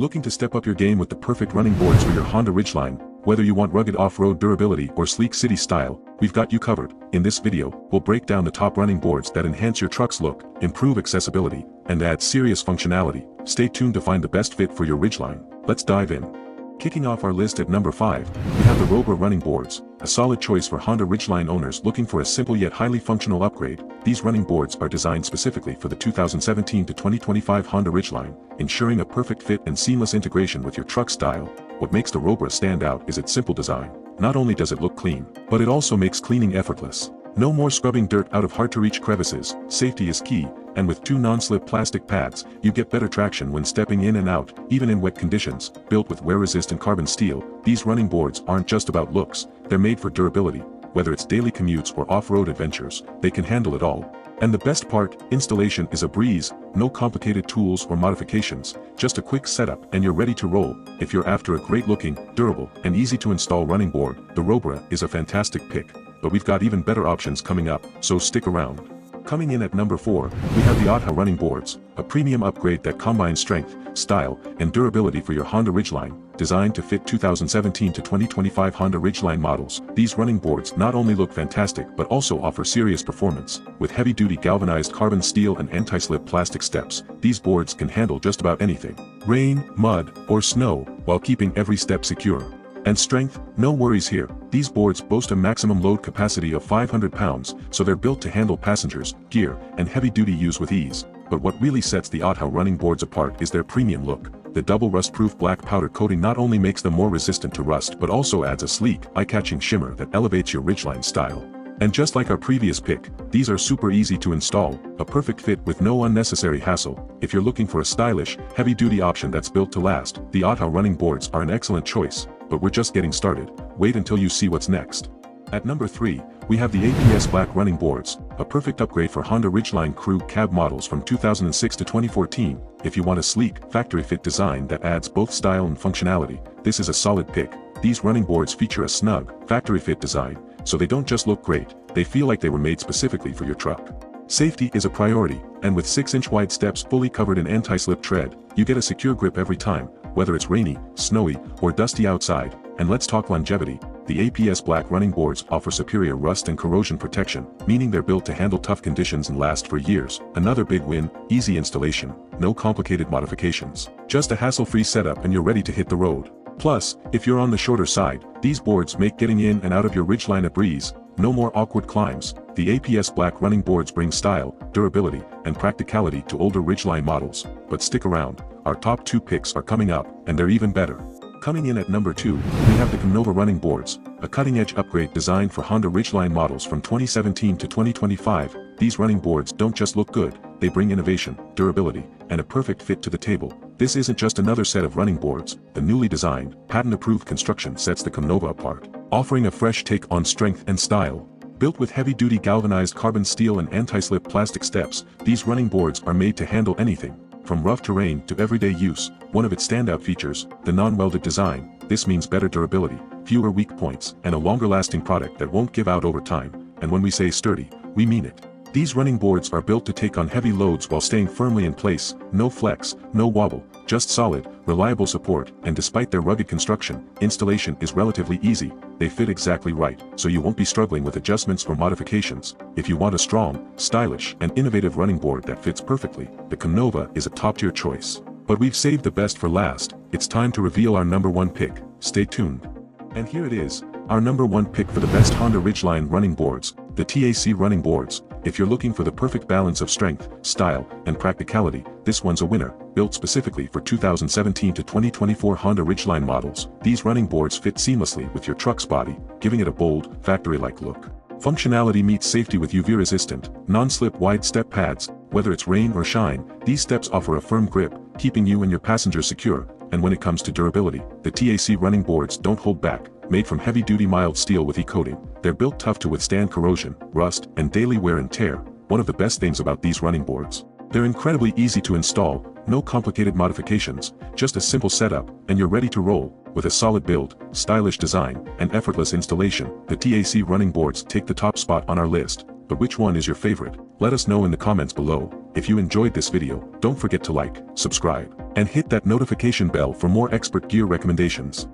Looking to step up your game with the perfect running boards for your Honda Ridgeline? Whether you want rugged off-road durability or sleek city style, we've got you covered. In this video, we'll break down the top running boards that enhance your truck's look, improve accessibility, and add serious functionality. Stay tuned to find the best fit for your Ridgeline. Let's dive in. Kicking off our list at number 5, we have the Rhobra running boards, a solid choice for Honda Ridgeline owners looking for a simple yet highly functional upgrade. These running boards are designed specifically for the 2017 to 2025 Honda Ridgeline, ensuring a perfect fit and seamless integration with your truck style. What makes the Rhobra stand out is its simple design. Not only does it look clean, but it also makes cleaning effortless. No more scrubbing dirt out of hard-to-reach crevices. Safety is key, and with 2 non-slip plastic pads, you get better traction when stepping in and out, even in wet conditions. Built with wear-resistant carbon steel, these running boards aren't just about looks, they're made for durability. Whether it's daily commutes or off-road adventures, they can handle it all. And the best part, installation is a breeze, no complicated tools or modifications, just a quick setup and you're ready to roll. If you're after a great-looking, durable, and easy-to-install running board, the Rhobra is a fantastic pick. But we've got even better options coming up, so stick around. Coming in at number 4, we have the Othowe running boards, a premium upgrade that combines strength, style, and durability for your Honda Ridgeline. Designed to fit 2017 to 2025 Honda Ridgeline models, these running boards not only look fantastic but also offer serious performance. With heavy-duty galvanized carbon steel and anti-slip plastic steps, these boards can handle just about anything. Rain, mud, or snow, while keeping every step secure. And strength? No worries here. These boards boast a maximum load capacity of 500 pounds, so they're built to handle passengers, gear, and heavy-duty use with ease. But what really sets the Othowe running boards apart is their premium look. The double rust-proof black powder coating not only makes them more resistant to rust but also adds a sleek, eye-catching shimmer that elevates your Ridgeline style. And just like our previous pick, these are super easy to install, a perfect fit with no unnecessary hassle. If you're looking for a stylish, heavy-duty option that's built to last, the Othowe running boards are an excellent choice. But we're just getting started. Wait until you see what's next. At number 3, we have the APS Black running boards, a perfect upgrade for Honda Ridgeline crew cab models from 2006 to 2014. If you want a sleek, factory-fit design that adds both style and functionality, this is a solid pick. These running boards feature a snug, factory-fit design, so they don't just look great, they feel like they were made specifically for your truck. Safety is a priority, and with 6-inch wide steps fully covered in anti-slip tread, you get a secure grip every time, whether it's rainy, snowy, or dusty outside. And let's talk longevity. The APS Black running boards offer superior rust and corrosion protection, meaning they're built to handle tough conditions and last for years. Another big win, easy installation, no complicated modifications. Just a hassle-free setup and you're ready to hit the road. Plus, if you're on the shorter side, these boards make getting in and out of your Ridgeline a breeze. No more awkward climbs. The APS Black running boards bring style, durability, and practicality to older Ridgeline models. But stick around, our top 2 picks are coming up, and they're even better. Coming in at number 2, we have the Comnova running boards, a cutting-edge upgrade designed for Honda Ridgeline models from 2017 to 2025. These running boards don't just look good, they bring innovation, durability, and a perfect fit to the table. This isn't just another set of running boards. The newly designed, patent-approved construction sets the Comnova apart, offering a fresh take on strength and style. Built with heavy-duty galvanized carbon steel and anti-slip plastic steps, these running boards are made to handle anything, from rough terrain to everyday use. One of its standout features, the non-welded design. This means better durability, fewer weak points, and a longer-lasting product that won't give out over time. And when we say sturdy, we mean it. These running boards are built to take on heavy loads while staying firmly in place. No flex, no wobble, just solid, reliable support. And despite their rugged construction, installation is relatively easy. They fit exactly right, so you won't be struggling with adjustments or modifications. If you want a strong, stylish, and innovative running board that fits perfectly, the Comnova is a top-tier choice. But we've saved the best for last. It's time to reveal our number 1 pick. Stay tuned. And here it is, our number 1 pick for the best Honda Ridgeline running boards, the TAC Running Boards. If you're looking for the perfect balance of strength, style, and practicality, this one's a winner. Built specifically for 2017 to 2024 Honda Ridgeline models, these running boards fit seamlessly with your truck's body, giving it a bold, factory-like look. Functionality meets safety with UV-resistant, non-slip wide step pads. Whether it's rain or shine, these steps offer a firm grip, keeping you and your passengers secure. And when it comes to durability, the TAC running boards don't hold back. Made from heavy-duty mild steel with e-coating, they're built tough to withstand corrosion, rust, and daily wear and tear. One of the best things about these running boards, they're incredibly easy to install, no complicated modifications, just a simple setup, and you're ready to roll. With a solid build, stylish design, and effortless installation, the TAC running boards take the top spot on our list. But which one is your favorite? Let us know in the comments below. If you enjoyed this video, don't forget to like, subscribe, and hit that notification bell for more expert gear recommendations.